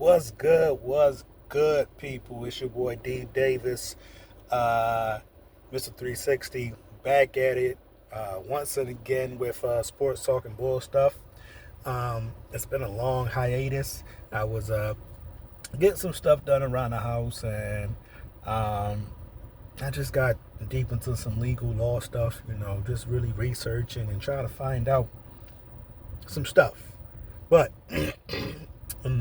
What's good? What's good, people? It's your boy D Davis, Mr. 360, back at it once and again with sports talk and bull stuff. It's been a long hiatus. I was getting some stuff done around the house, and I just got deep into some legal law stuff. Just really researching and trying to find out some stuff. But in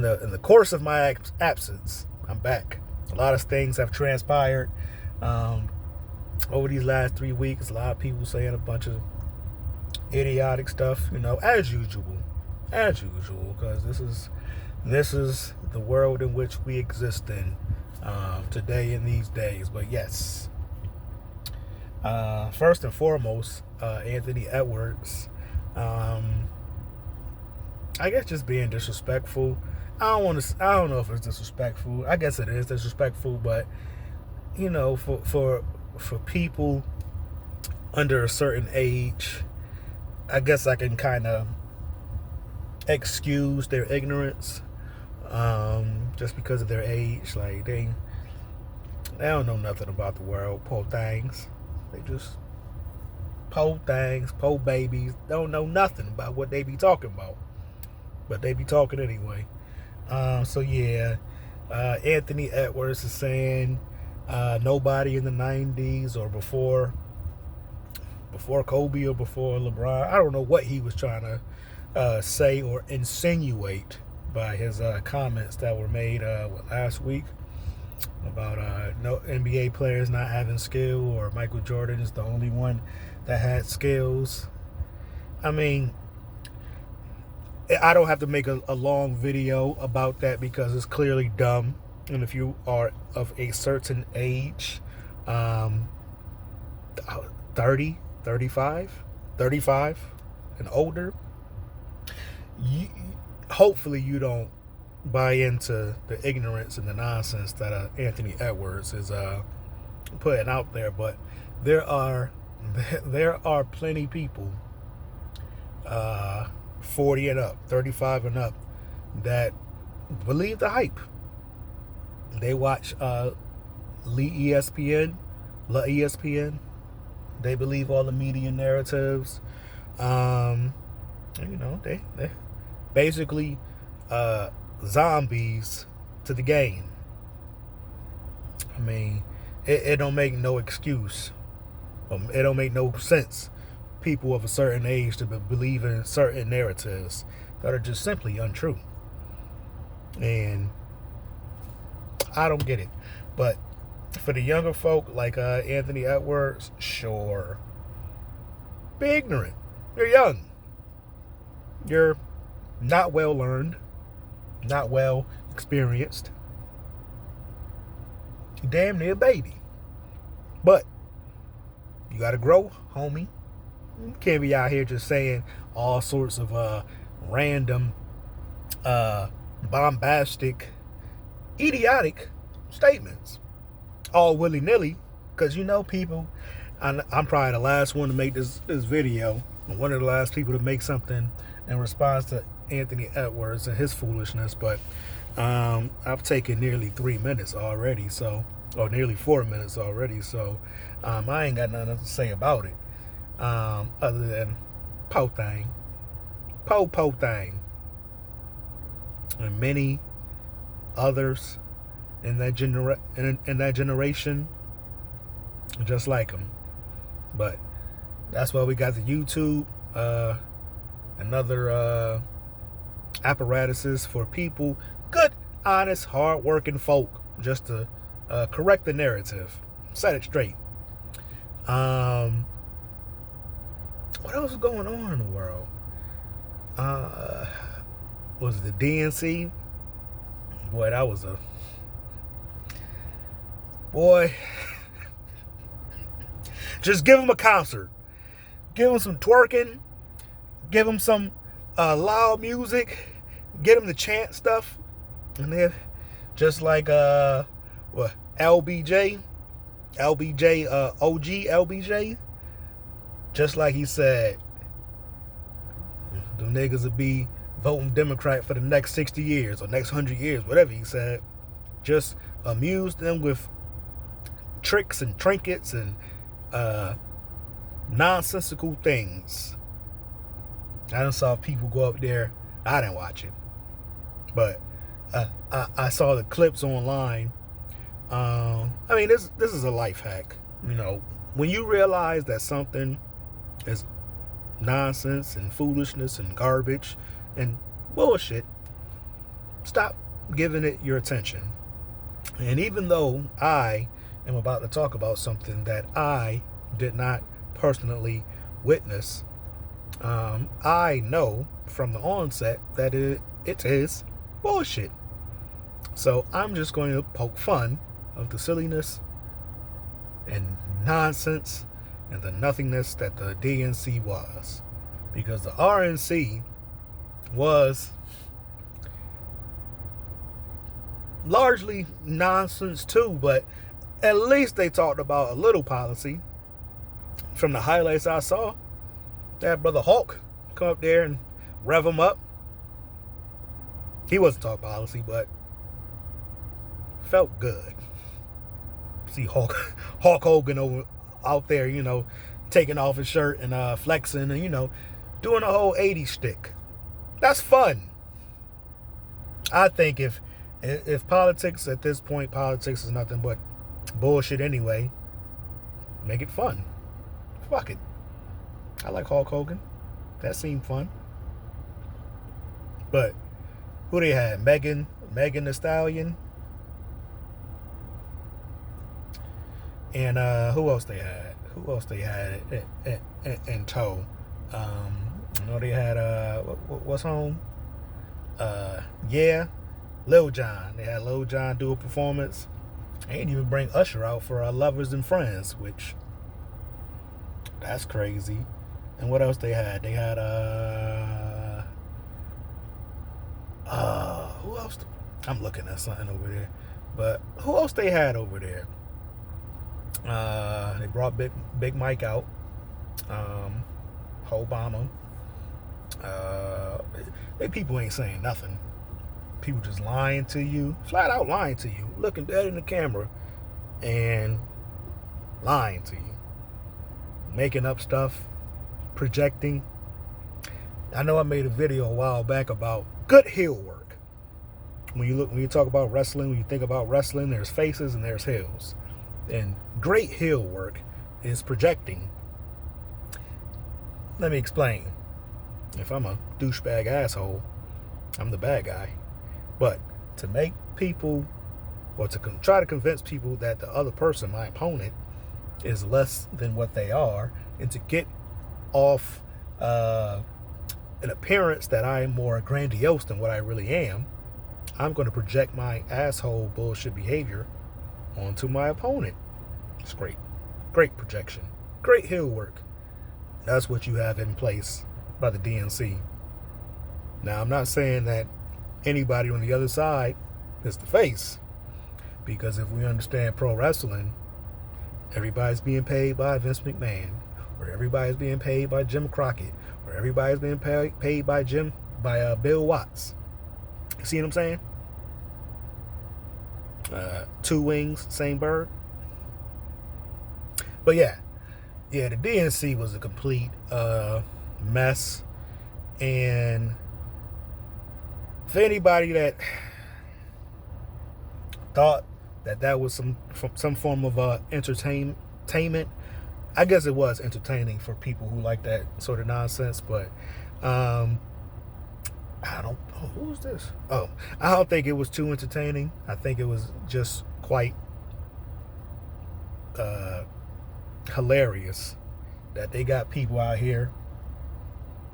the course of my absence, I'm back. A lot of things have transpired over these last 3 weeks. A lot of people saying a bunch of idiotic stuff, as usual, because this is the world in which we exist in today in these days. But yes, first and foremost, Anthony Edwards. I guess just being disrespectful. I don't know if it's disrespectful. I guess it is disrespectful, but for people under a certain age, I guess I can kind of excuse their ignorance, just because of their age. Like they don't know nothing about the world. Po things. They just po things, po babies. Don't know nothing about what they be talking about. But they be talking anyway. So yeah, Anthony Edwards is saying nobody in the 90s or before Kobe or before LeBron. I don't know what he was trying to say or insinuate by his comments that were made last week about no NBA players not having skill, or Michael Jordan is the only one that had skills. I mean, I don't have to make a long video about that because it's clearly dumb. And if you are of a certain age, 30, 35 and older, hopefully you don't buy into the ignorance and the nonsense that Anthony Edwards is putting out there. But there are plenty people 40 and up, 35 and up, that believe the hype. They watch ESPN. They believe all the media narratives. They basically zombies to the game. I mean, it don't make no excuse. It don't make no sense. People of a certain age to believe in certain narratives that are just simply untrue. And I don't get it. But for the younger folk like Anthony Edwards, sure. Be ignorant. You're young. You're not well learned, not well experienced. You're damn near a baby. But you gotta grow, homie. You can't be out here just saying all sorts of random, bombastic, idiotic statements, all willy-nilly, because people. I'm probably the last one to make this video, and one of the last people to make something in response to Anthony Edwards and his foolishness. But I've taken nearly 3 minutes already, or nearly 4 minutes already, so I ain't got nothing to say about it. Other than po thing, and many others in that generation, just like him. But that's why we got the YouTube, and other apparatuses for people, good, honest, hard-working folk, just to correct the narrative, set it straight. What else is going on in the world? Was the DNC? Boy, that was a... Boy. Just give them a concert. Give them some twerking. Give them some loud music. Get them to chant stuff. And then, just like, LBJ, OG LBJ, just like he said, them niggas would be voting Democrat for the next 60 years or next 100 years, whatever he said. Just amuse them with tricks and trinkets and nonsensical things. I done saw people go up there. I didn't watch it, but I saw the clips online. I mean, this is a life hack. When you realize that something is nonsense and foolishness and garbage and bullshit, stop giving it your attention. And even though I am about to talk about something that I did not personally witness, I know from the onset that it is bullshit. So I'm just going to poke fun of the silliness and nonsense and the nothingness that the DNC was. Because the RNC was largely nonsense too, but at least they talked about a little policy. From the highlights I saw, that brother Hulk come up there and rev him up. He wasn't talking policy, but felt good. See Hulk Hogan out there, taking off his shirt and flexing and, doing a whole 80s shtick. That's fun. I think if politics at this point, politics is nothing but bullshit anyway, make it fun. Fuck it. I like Hulk Hogan. That seemed fun. But who they had? Megan Thee Stallion. And who else they had? Who else they had in tow? They had what's home? Lil Jon. They had Lil Jon do a performance. They didn't even bring Usher out for Lovers and Friends, which that's crazy. And what else they had? They had who else? I'm looking at something over there. But who else they had over there? They brought Big Mike out. Obama. They people ain't saying nothing. People just lying to you, flat out lying to you, looking dead in the camera and lying to you, making up stuff, projecting. I know I made a video a while back about good heel work. When you talk about wrestling, when you think about wrestling, there's faces and there's heels. And great heel work is projecting. Let me explain. If I'm a douchebag asshole, I'm the bad guy. But to make people, or to try to convince people that the other person, my opponent, is less than what they are, and to get off an appearance that I am more grandiose than what I really am, I'm going to project my asshole bullshit behavior onto my opponent. It's great. Great projection. Great heel work. That's what you have in place by the DNC. Now, I'm not saying that anybody on the other side is the face, because if we understand pro wrestling, everybody's being paid by Vince McMahon, or everybody's being paid by Jim Crockett, or everybody's being paid by Bill Watts. You see what I'm saying? Two wings, same bird. But yeah, the DNC was a complete mess. And for anybody that thought that was some form of entertainment, I guess it was entertaining for people who like that sort of nonsense. But I don't. Oh, who was this? Oh, I don't think it was too entertaining. I think it was just quite hilarious that they got people out here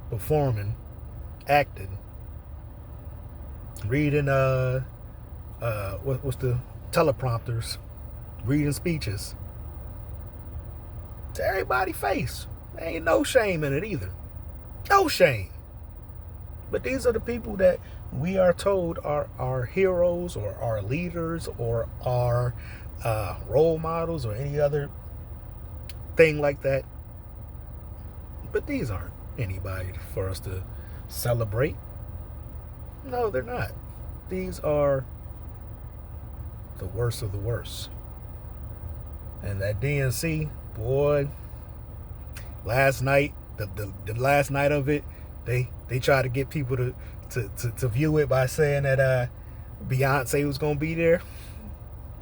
performing, acting, reading what's the teleprompters, reading speeches to everybody's face. There ain't no shame in it either. No shame. But these are the people that we are told are our heroes or our leaders or our role models or any other thing like that. But these aren't anybody for us to celebrate. No, they're not. These are the worst of the worst. And that DNC, boy, last night, the last night of it, they tried to get people to view it by saying that Beyonce was gonna be there.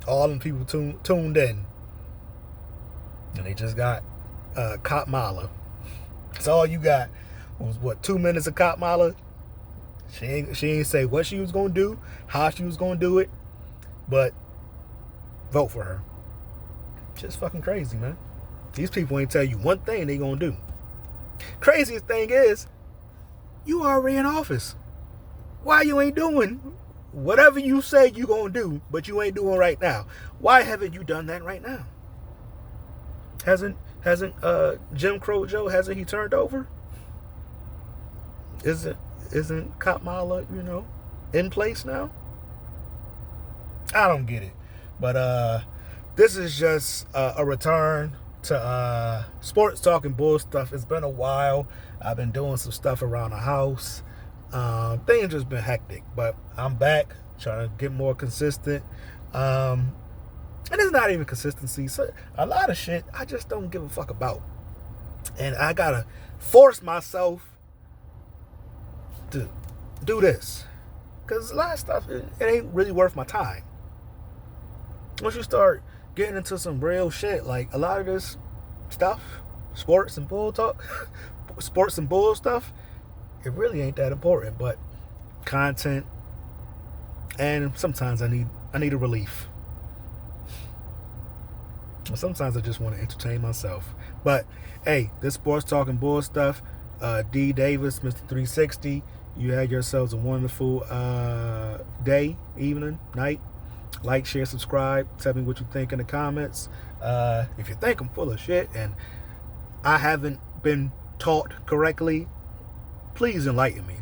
All them people tuned in, and they just got Cop Mala. That's all you got. Was what, 2 minutes of Cop Mala? She ain't say what she was gonna do, how she was gonna do it, but vote for her. Just fucking crazy, man. These people ain't tell you one thing they gonna do. Craziest thing is, you already in office. Why you ain't doing whatever you say you gonna do, but you ain't doing right now? Why haven't you done that right now? Hasn't Jim Crow Joe, hasn't he turned over? Isn't Cop Mala, in place now? I don't get it. But this is just a return to sports talking bull stuff. It's been a while. I've been doing some stuff around the house. Things just been hectic, but I'm back trying to get more consistent. And it's not even consistency. So a lot of shit I just don't give a fuck about, and I gotta force myself to do this, because a lot of stuff, it ain't really worth my time. Once you start getting into some real shit, like a lot of this stuff, sports and bull talk, sports and bull stuff, it really ain't that important. But content, and sometimes I need a relief. Sometimes I just want to entertain myself. But hey, this sports talking bull stuff, D Davis, Mr. 360, you had yourselves a wonderful day, evening, night. Like, share, subscribe. Tell me what you think in the comments. If you think I'm full of shit and I haven't been taught correctly, please enlighten me.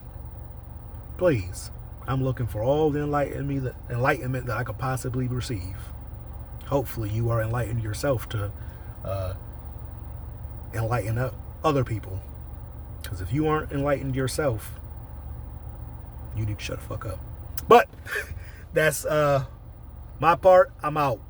Please. I'm looking for all the enlightenment that I could possibly receive. Hopefully you are enlightened yourself to enlighten other people. Because if you aren't enlightened yourself, you need to shut the fuck up. But that's my part. I'm out.